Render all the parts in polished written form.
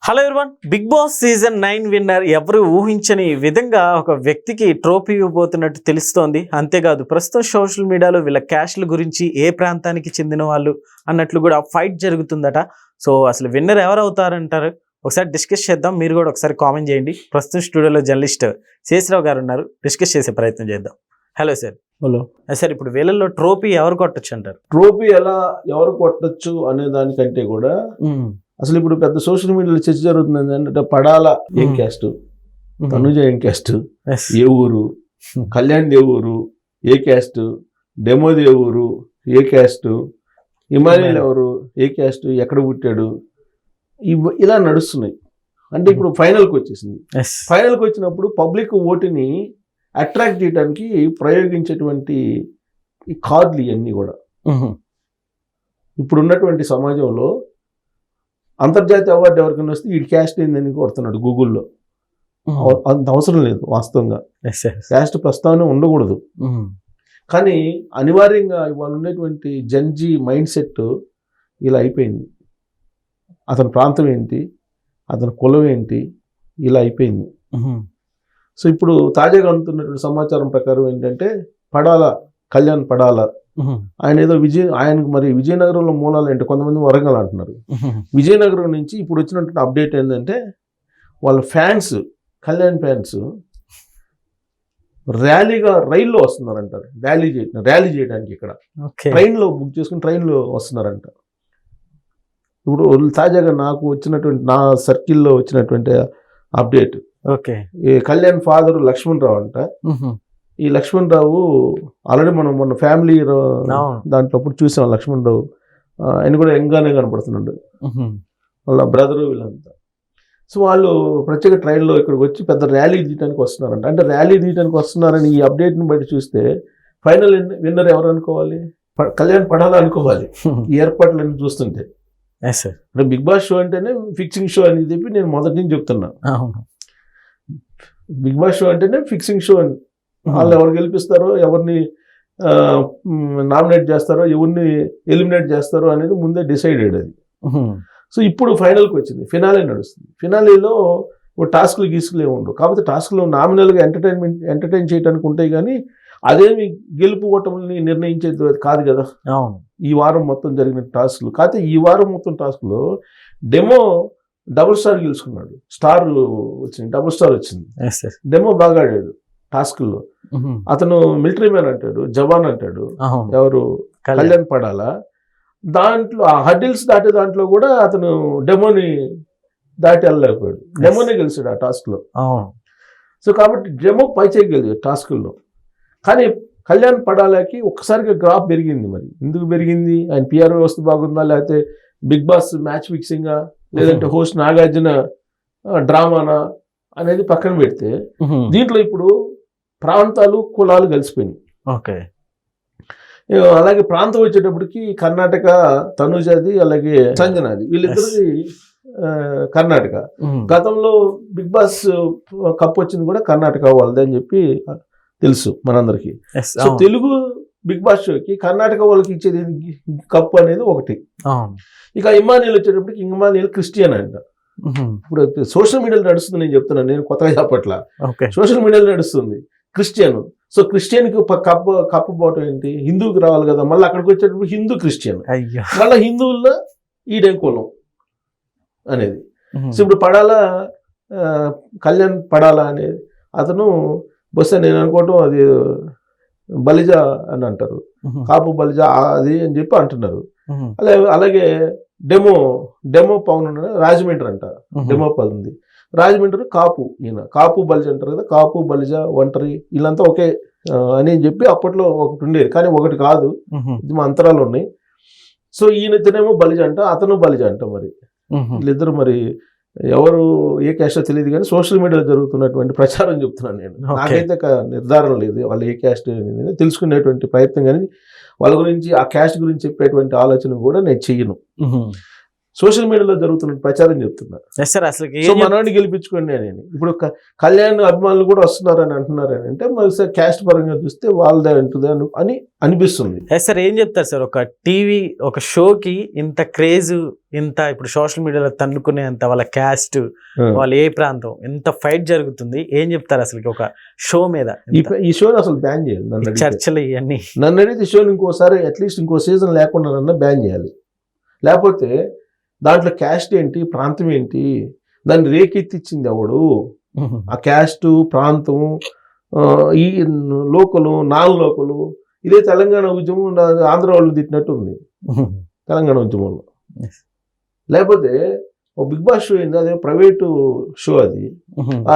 Hello everyone, Big Boss season 9 winner ఎవరు ఊహించని విధంగా ఒక వ్యక్తికి ట్రోఫీ ఇవ్వబోతున్నట్టు తెలుస్తోంది. అంతేకాదు ప్రస్తుతం సోషల్ మీడియాలో వీళ్ళ క్యాష్ల గురించి ఏ ప్రాంతానికి చెందిన వాళ్ళు అన్నట్లు కూడా ఫైట్ జరుగుతుందట. సో అసలు విన్నర్ ఎవరు అవుతారంటారు, ఒకసారి డిస్కస్ చేద్దాం. మీరు కూడా ఒకసారి కామెంట్ చేయండి. ప్రస్తుతం స్టూడియోలో జర్నలిస్ట్ శేషరావు గారు ఉన్నారు, డిస్కస్ చేసే ప్రయత్నం చేద్దాం. Hello sir. హలో సార్, ఇప్పుడు వీళ్ళల్లో ట్రోఫీ ఎవరు కొట్టచ్చు అంటారు? ట్రోఫీ ఎలా ఎవరు కొట్టచ్చు అనే దానికంటే కూడా అసలు ఇప్పుడు పెద్ద సోషల్ మీడియాలో చర్చ జరుగుతుంది ఏంటంటే పడాల ఏం క్యాస్ట్, తనుజ ఏం క్యాస్ట్, ఏ ఊరు, కళ్యాణ్ ఏ ఊరు, ఏ క్యాస్ట్, డెమోది ఏ ఊరు, ఏ క్యాస్ట్, హిమాలయల్ ఎవరు, ఏ క్యాస్ట్, ఎక్కడ పుట్టాడు, ఇలా నడుస్తున్నాయి. అంటే ఇప్పుడు ఫైనల్కి వచ్చేసింది. ఫైనల్కి వచ్చినప్పుడు పబ్లిక్ ఓటుని అట్రాక్ట్ చేయడానికి ప్రయోగించేటువంటి ఈ కార్డులు ఇవన్నీ కూడా ఇప్పుడు ఉన్నటువంటి సమాజంలో అంతర్జాతీయ అవార్డు ఎవరికైనా వస్తే ఈ క్యాస్ట్ ఏందని కొడుతున్నాడు గూగుల్లో. అంత అవసరం లేదు వాస్తవంగా, క్యాస్ట్ ప్రస్తావన ఉండకూడదు. కానీ అనివార్యంగా ఇవాళ ఉండేటువంటి జన్జీ మైండ్ సెట్ ఇలా అయిపోయింది. అతని ప్రాంతం ఏంటి, అతని కులం ఏంటి, ఇలా అయిపోయింది. సో ఇప్పుడు తాజాగా అందుతున్నటువంటి సమాచారం ప్రకారం ఏంటంటే కళ్యాణ్ పడాల ఆయన ఏదో ఆయనకు మరి విజయనగరంలో మూలాలు ఏంటి, కొంతమంది వరంగల్ అంటున్నారు. విజయనగరం నుంచి ఇప్పుడు వచ్చినటువంటి అప్డేట్ ఏంటంటే వాళ్ళ ఫ్యాన్స్, కళ్యాణ్ ఫ్యాన్స్ రైల్లో వస్తున్నారంటారు. ర్యాలీ చేయడానికి ఇక్కడ ట్రైన్లో బుక్ చేసుకుని ట్రైన్లో వస్తున్నారంట. ఇప్పుడు తాజాగా నాకు వచ్చినటువంటి నా సర్కిల్లో వచ్చినటువంటి అప్డేట్, ఈ కళ్యాణ్ ఫాదర్ లక్ష్మణ్ రావు అంట. ఈ లక్ష్మణ్ రావు ఆల్రెడీ మనం మొన్న ఫ్యామిలీ దాంట్లో అప్పుడు చూసాం. లక్ష్మణ్ రావు ఆయన కూడా యంగానే కనపడుతున్నాడు, వాళ్ళ బ్రదరు వీళ్ళంతా. సో వాళ్ళు ప్రత్యేక ట్రైన్లో ఇక్కడికి వచ్చి పెద్ద ర్యాలీ తీయడానికి వస్తున్నారంట. అంటే ర్యాలీ తీయడానికి వస్తున్నారని ఈ అప్డేట్ని బట్టి చూస్తే ఫైనల్ విన్నర్ ఎవరు అనుకోవాలి? కళ్యాణ్ పడాలా అనుకోవాలి ఈ ఏర్పాట్లన్నీ చూస్తుంటే. అంటే బిగ్ బాస్ షో అంటేనే ఫిక్సింగ్ షో అని చెప్పి నేను మొదటి నుంచి చెప్తున్నా. బిగ్ బాస్ షో అంటేనే ఫిక్సింగ్ షో అని. వాళ్ళు ఎవరు గెలిపిస్తారో, ఎవరిని నామినేట్ చేస్తారో, ఎవరిని ఎలిమినేట్ చేస్తారో అనేది ముందే డిసైడెడ్ అది. సో ఇప్పుడు ఫైనల్కి వచ్చింది, ఫినాలే నడుస్తుంది. ఫినాలేలో టాస్క్లు గీసుకులు ఏమి ఉండవు. కాకపోతే టాస్క్లు నామినల్గా ఎంటర్టైన్ చేయడానికి ఉంటాయి, కానీ అదేమి గెలుపు ఓటములని నిర్ణయించేది కాదు కదా. ఈ వారం మొత్తం జరిగిన టాస్క్లు కాకపోతే ఈ వారం మొత్తం టాస్క్లో డెమో డబుల్ స్టార్ గెలుచుకున్నాడు. స్టార్ వచ్చింది, డబుల్ స్టార్ వచ్చింది. డెమో బాగా ఆడాడు టాస్క్లో. అతను మిలిటరీ మ్యాన్ అంటాడు, జవాన్ అంటాడు. ఎవరు? కళ్యాణ్ పడాలా. దాంట్లో ఆ హడిల్స్ దాటే దాంట్లో కూడా అతను డెమోని దాటి వెళ్ళలేకపోయాడు. డెమోనే గెలిచాడు ఆ టాస్క్లో. సో కాబట్టి డెమో పైచేకి గెలిచాడు టాస్కుల్లో. కానీ కళ్యాణ్ పడాలకి ఒక్కసారిగా గ్రాఫ్ పెరిగింది. మరి ఎందుకు పెరిగింది? ఆయన పిఆర్ వ్యవస్థ బాగుందా, లేకపోతే బిగ్ బాస్ మ్యాచ్ ఫిక్సింగా, లేదంటే హోస్ట్ నాగార్జున డ్రామానా అనేది పక్కన పెడితే దీంట్లో ఇప్పుడు ప్రాంతాలు, కులాలు కలిసిపోయినాయి. అలాగే ప్రాంతం వచ్చేటప్పటికి కర్ణాటక తనుజాది, అలాగే సంజనాది, వీళ్ళిద్దరిది కర్ణాటక. గతంలో బిగ్ బాస్ కప్ వచ్చింది కూడా కర్ణాటక వాళ్ళది అని చెప్పి తెలుసు మనందరికి. సో తెలుగు బిగ్ బాస్ షోకి కర్ణాటక వాళ్ళకి ఇచ్చేది కప్ అనేది ఒకటి. ఇక ఇమానియల్ వచ్చేటప్పటికి ఇమానియల్ క్రిస్టియన్ అంట. ఇప్పుడు సోషల్ మీడియాలో నడుస్తుంది, నేను చెప్తున్నాను, నేను కొత్తగా చెప్పట్లా, సోషల్ మీడియాలో నడుస్తుంది క్రిస్టియన్. సో క్రిస్టియన్కి కప్పు పోవటం ఏంటి? హిందూకి రావాలి కదా. మళ్ళీ అక్కడికి వచ్చేటప్పుడు హిందూ క్రిస్టియన్, మళ్ళీ హిందువుల్లో ఈడే కులం అనేది. సో ఇప్పుడు కళ్యాణ్ పడాలా అనేది అతను బహుశా నేను అనుకోవటం అది బలిజ అని అంటారు, కాపు బలిజ అది అని చెప్పి అంటున్నారు. అలాగే డెమో పవన్ రాజమండ్రి అంట. డెమో పవన్ ఉంది రాజమండ్రి, కాపు, ఈయన కాపు బలిజ అంటారు కదా. కాపు బలిజ ఒంటరి వీళ్ళంతా ఒకే అని చెప్పి అప్పట్లో ఒకటి ఉండేది, కానీ ఒకటి కాదు, ఇది మా అంతరాలు ఉన్నాయి. సో ఈయనతోనేమో బలిజ అంట, అతను బలిజ అంట. మరి వీళ్ళిద్దరు మరి ఎవరు ఏ క్యాస్టో తెలియదు, కానీ సోషల్ మీడియాలో జరుగుతున్నటువంటి ప్రచారం చెప్తున్నాను నేను. నాకైతే నిర్ధారణ లేదు వాళ్ళు ఏ క్యాస్ట్ అనేది తెలుసుకునేటువంటి ప్రయత్నం, కానీ వాళ్ళ గురించి ఆ క్యాస్ట్ గురించి చెప్పేటువంటి ఆలోచన కూడా నేను చెయ్యను. సోషల్ మీడియాలో జరుగుతున్న ప్రచారం చెప్తున్నా. ఎస్ సార్ అసలు సో మనవాడిని గెలిపించుకోండి అని. ఇప్పుడు కళ్యాణ్ అభిమానులు కూడా వస్తున్నారని అంటున్నారని అంటే మరి సార్ క్యాస్ట్ పరంగా చూస్తే వాళ్ళదే ఉంటుంది అని అనిపిస్తుంది. ఎస్ సార్ ఏం చెప్తారు సార్ ఒక టీవీ ఒక షోకి ఇంత క్రేజ్, ఇంత ఇప్పుడు సోషల్ మీడియాలో తన్నుకునే అంత వాళ్ళ క్యాస్ట్, వాళ్ళ ఏ ప్రాంతం, ఎంత ఫైట్ జరుగుతుంది, ఏం చెప్తారు అసలు ఒక షో మీద? ఈ షోని అసలు బ్యాన్ చేయాలి. చర్చలు ఇవన్నీ నన్ను అడిగితే ఈ షోని ఇంకోసారి అట్లీస్ట్ ఇంకో సీజన్ లేకుండా బ్యాన్ చేయాలి. లేకపోతే దాంట్లో క్యాస్ట్ ఏంటి, ప్రాంతం ఏంటి, దాన్ని రేకెత్తిచ్చింది ఎవడు, ఆ క్యాస్ట్ ప్రాంతం, ఈ లోకలు నాన్ లోకలు, ఇదే తెలంగాణ ఉద్యమం ఆంధ్ర వాళ్ళు తిట్టినట్టు ఉంది తెలంగాణ ఉద్యమంలో. లేకపోతే ఓ బిగ్ బాస్ షో అయింది, అదే ప్రైవేటు షో, అది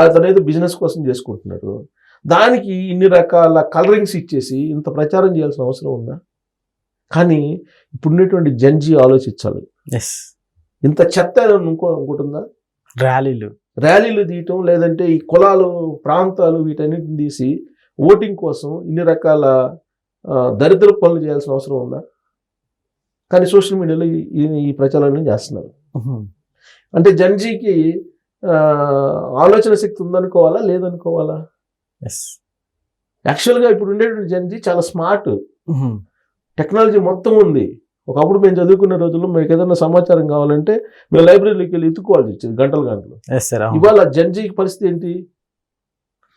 అతనైతే బిజినెస్ కోసం చేసుకుంటున్నారు. దానికి ఇన్ని రకాల కలరింగ్స్ ఇచ్చేసి ఇంత ప్రచారం చేయాల్సిన అవసరం ఉందా? కానీ ఇప్పుడున్నటువంటి జంజీ ఆలోచించాలి. ఇంత చెత్త ఇంకోటి ఉందా? ర్యాలీలు తీయటం, లేదంటే ఈ కులాలు ప్రాంతాలు వీటన్నిటిని తీసి ఓటింగ్ కోసం ఇన్ని రకాల దరిద్ర పనులు చేయాల్సిన అవసరం ఉందా? కానీ సోషల్ మీడియాలో ఈ ప్రచారాన్ని చేస్తున్నారు. అంటే జంజీకి ఆలోచన శక్తి ఉందనుకోవాలా లేదనుకోవాలా? యాక్చువల్గా ఇప్పుడు ఉండేటువంటి జంజీ చాలా స్మార్ట్, టెక్నాలజీ మొత్తం ఉంది. ఒకప్పుడు మేము చదువుకునే రోజుల్లో మీకు ఏదైనా సమాచారం కావాలంటే మేము లైబ్రరీలోకి వెళ్ళి ఎత్తుకోవాల్సి వచ్చింది గంటలు. ఇవాళ జంజీ పరిస్థితి ఏంటి?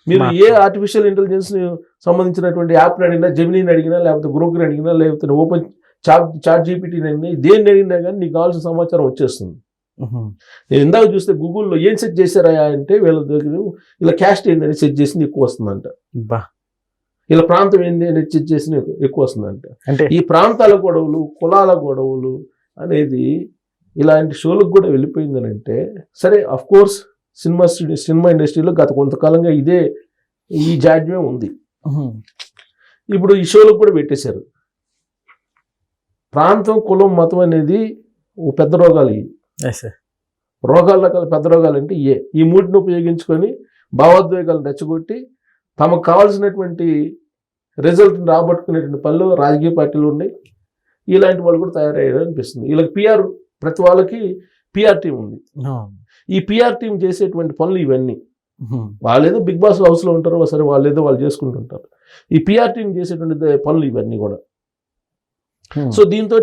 మీరు ఏ ఆర్టిఫిషియల్ ఇంటెలిజెన్స్ సంబంధించినటువంటి యాప్ని అడిగినా, జెమినీని అడిగినా, లేకపోతే గ్రూప్ని అడిగినా, లేకపోతే ఓపెన్ చాట్ జీపీటీని అడిగినా, దేన్ని అడిగినా కానీ నీకు కావాల్సిన సమాచారం వచ్చేస్తుంది. నేను ఇందాక చూస్తే గూగుల్లో ఏం సెట్ చేశారా అంటే వీళ్ళ దగ్గర ఇలా క్యాస్ట్ ఏందని సెట్ చేసి ఎక్కువ వస్తుందంట, ఇలా ప్రాంతం ఏంది అని సెట్ చేసి ఎక్కువ వస్తుందంట. అంటే ఈ ప్రాంతాల గొడవలు, కులాల గొడవలు అనేది ఇలాంటి షోలకు కూడా వెళ్ళిపోయిందని అంటే సరే, అఫ్ కోర్స్ సినిమా ఇండస్ట్రీలో గత కొంతకాలంగా ఈ జాడ్యమే ఉంది. ఇప్పుడు ఈ షోలకు కూడా పెట్టేశారు. ప్రాంతం, కులం, మతం అనేది ఓ పెద్ద రోగాలు. రోగాల పెద్ద రోగాలు అంటే ఈ మూటిని ఉపయోగించుకొని భావోద్వేగాలను రెచ్చగొట్టి తమకు కావాల్సినటువంటి రిజల్ట్ని రాబట్టుకునేటువంటి పనులు రాజకీయ పార్టీలు ఉన్నాయి. ఇలాంటి వాళ్ళు కూడా తయారయ్యారు అనిపిస్తుంది. వీళ్ళకి ప్రతి వాళ్ళకి పిఆర్ టీం ఉంది. ఈ పిఆర్ టీం చేసేటువంటి పనులు ఇవన్నీ. వాళ్ళేదో బిగ్ బాస్ హౌస్లో ఉంటారు, సరే వాళ్ళేదో వాళ్ళు చేసుకుంటుంటారు. ఈ పిఆర్ టీం చేసేటువంటి పనులు ఇవన్నీ కూడా. సో దీంతో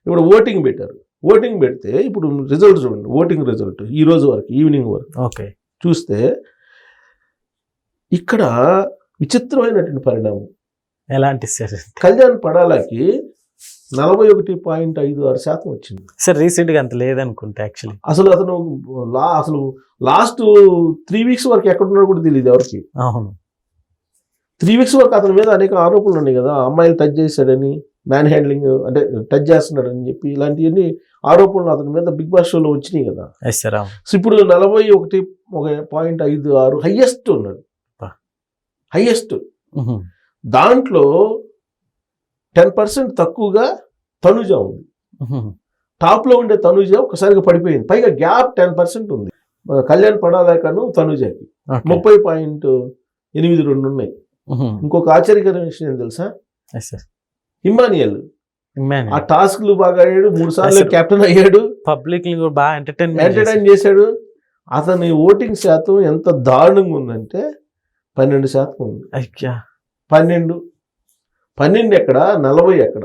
ఇప్పుడు ఓటింగ్ పెట్టారు. ఓటింగ్ పెడితే ఇప్పుడు రిజల్ట్ చూడండి, ఓటింగ్ రిజల్ట్ ఈ రోజు వరకు ఈవినింగ్ వరకు చూస్తే ఇక్కడ విచిత్రమైనటువంటి పరిణామం. ఎలాంటి కళ్యాణ్ పడాలకి 41.56% వచ్చింది సార్. రీసెంట్ గా అంత లేదనుకుంటా యాక్చువల్లీ. అసలు అతను లాస్ట్ 3 weeks వరకు ఎక్కడున్నాడో కూడా తెలియదు ఎవరికి. అవును, 3 weeks వరకు అతని మీద అనేక ఆరోపణలు ఉన్నాయి కదా, అమ్మాయిలు టచ్ చేశాడని, మ్యాన్ హ్యాండ్లింగ్ అంటే టచ్ చేస్తున్నాడని చెప్పి ఇలాంటివన్నీ ఆరోపణలు అతని మీద బిగ్ బాస్ షోలో వచ్చినాయి కదా. సో ఇప్పుడు 41.56 హైయెస్ట్ ఉన్నాడు, హైయెస్ట్. దాంట్లో 10% తక్కువగా తనుజ ఉంది. టాప్లో ఉండే తనుజ ఒకసారిగా పడిపోయింది. పైగా గ్యాప్ 10% ఉంది కళ్యాణ్ పడాలేకను తనుజకి. 30.82 ఉన్నాయి. ఇంకొక ఆశ్చర్యకరమైన విషయం తెలుసా, ఇమ్మానియల్ ఆ టాస్క్లు బాగా ఆడాడు, 3 సార్లు కెప్టెన్ అయ్యాడు, పబ్లిక్ బాగా ఎంటర్టైన్ చేశాడు. అతని ఓటింగ్ శాతం ఎంత దారుణంగా ఉందంటే 12% ఉంది. 12 ఎక్కడ, 40 ఎక్కడ?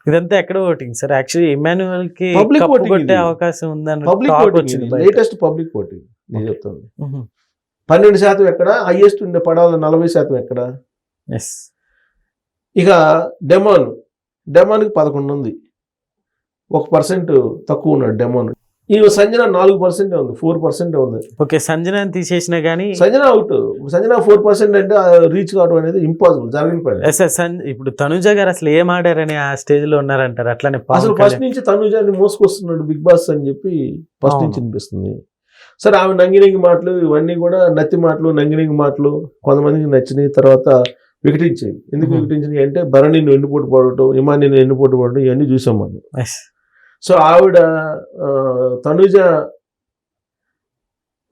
ఇదంతా ఎక్కడ ఓటింగ్ సార్? యాక్చువల్లీ ఇమాన్యుయల్ కి పబ్లిక్ ఓటింగ్ అవకాశం ఉందని public voting, latest public voting నేను చెప్తాను. 12% ఎక్కడ? హైయెస్ట్ ఉండే పడాల 40% ఎక్కడ? ఇక డెమాన్కి 11 ఉంది, 1% తక్కువ ఉన్నాడు డెమాన్. ఈ సంజన 4% ఉంది, 4% ఉంది. ఓకే, సంజన తీసేసినా కానీ సంజన అవుట్. సంజన 4% అంటే రీచ్ కావడం అనేది ఇంపాసిబుల్, జరగని పని. ఇప్పుడు తనుజ గారు అసలు ఏం ఆడారని ఆ స్టేజ్ లో ఉన్నారంటారు. అట్లానే అసలు ఫస్ట్ నుంచి తనుజాన్ని మోసుకొస్తున్నాడు బిగ్ బాస్ అని చెప్పి ఫస్ట్ నుంచి అనిపిస్తుంది. సరే, ఆమె నంగినంగి మాటలు ఇవన్నీ కూడా నత్తి మాటలు, నంగినంగి మాటలు కొంతమందికి నచ్చినాయి. తర్వాత వికటించాయి. ఎందుకు వికటించినాయి అంటే భరణిని వెన్నుపోటు పడటం, ఇమానిని వెన్నుపోటు పడటం ఇవన్నీ చూసాం మనం. సో ఆవిడ తనుజ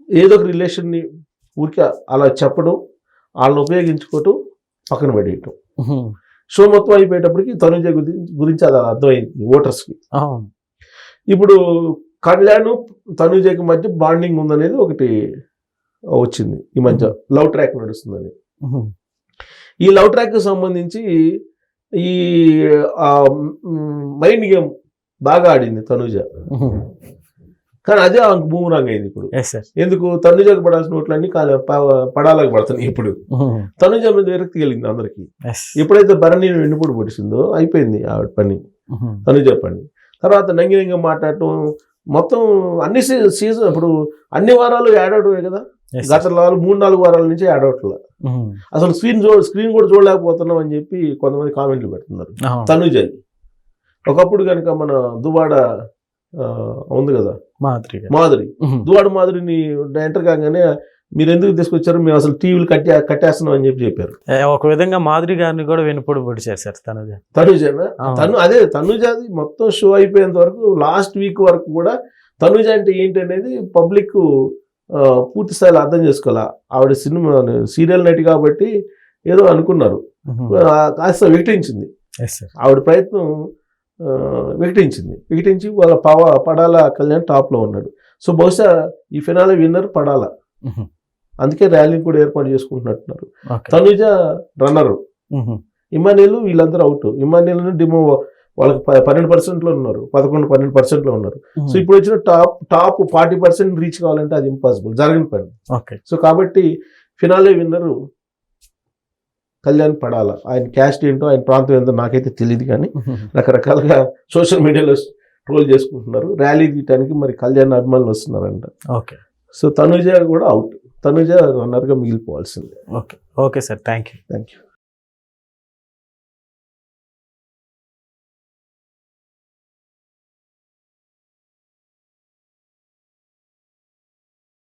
ఏదో ఒక రిలేషన్ని ఊరికే అలా చెప్పడం, వాళ్ళని ఉపయోగించుకోవటం, పక్కన పడేయటం. షో మొత్తం అయిపోయేటప్పటికి తనుజ గురించి అది అర్థమైంది ఓటర్స్కి. ఇప్పుడు కళ్యాణ్ తనుజకి మధ్య బాండింగ్ ఉందనేది ఒకటి వచ్చింది ఈ మధ్య, లవ్ ట్రాక్ నడుస్తుందని. ఈ లవ్ ట్రాక్ కి సంబంధించి ఈ మైండ్ గేమ్ బాగా ఆడింది తనుజ, కానీ అదే ఆమెకు బూమరాంగ్ అయింది ఇప్పుడు. ఎందుకు తనుజకు పడాల్సిన ఓట్లన్నీ పడాలకు పడుతున్నాయి ఇప్పుడు. తనుజ మీద విరక్తి కలిగింది అందరికి. ఎప్పుడైతే భరణి వెన్నుపూడి పొడిచిందో అయిపోయింది ఆవిడ పని, తనుజ పని. తర్వాత నంగినంగా మాట్లాడటం మొత్తం అన్ని సీజన్ ఇప్పుడు అన్ని వారాలు యాడ్ అవటమే కదా. గత 3-4 వారాల నుంచి యాడ్ అవట్లా. అసలు స్క్రీన్ కూడా చూడలేకపోతున్నాం అని చెప్పి కొంతమంది కామెంట్లు పెడుతున్నారు తనుజ. ఒకప్పుడు కనుక మన దువాడ ఉంది కదా మాధురి, దువాడ మాధురిని ఎంటర్ కాగానే మీరు ఎందుకు తీసుకొచ్చారు, మేము అసలు టీవీలు కట్టేస్తున్నాం అని చెప్పారు. ఒక విధంగా మాధురి గారిని కూడా వెనుపొడి పొడి చేశారు తనుజనా. తనుజాది మొత్తం షో అయిపోయేంత వరకు లాస్ట్ వీక్ వరకు కూడా తనుజ అంటే ఏంటి అనేది పబ్లిక్ పూర్తి స్థాయిలో అర్థం చేసుకోవాలా. ఆవిడ సినిమా సీరియల్ నటి కాబట్టి ఏదో అనుకున్నారు, కాస్త వికటించింది. ఆవిడ ప్రయత్నం వికటించి వాళ్ళ పడాల కళ్యాణ్ టాప్ లో ఉన్నాడు. సో బహుశా ఈ ఫినాలే విన్నర్ పడాల, అందుకే ర్యాలీ కూడా ఏర్పాటు చేసుకుంటున్నట్టున్నారు. తనుజ రన్నర్, ఇమానియల్ వీళ్ళందరూ అవుట్. ఇమానియల్ డిమో వాళ్ళకి 12% లో ఉన్నారు, 11-12% లో ఉన్నారు. సో ఇప్పుడు వచ్చిన టాప్ 40% రీచ్ కావాలంటే అది ఇంపాసిబుల్, జరగని పని. సో కాబట్టి ఫినాలే విన్నర్ కళ్యాణ్ పడాల. ఆయన క్యాస్ట్ ఏంటో ఆయన ప్రాంతం ఏంటో నాకైతే తెలియదు, కానీ రకరకాలుగా సోషల్ మీడియాలో ట్రోల్ చేసుకుంటున్నారు. ర్యాలీ తీయటానికి మరి కళ్యాణ్ అభిమానులు వస్తున్నారంట. సో తనుజ కూడా అవుట్, తనుజ రన్నర్గా మిగిలిపోవాల్సిందే. Okay sir, thank you.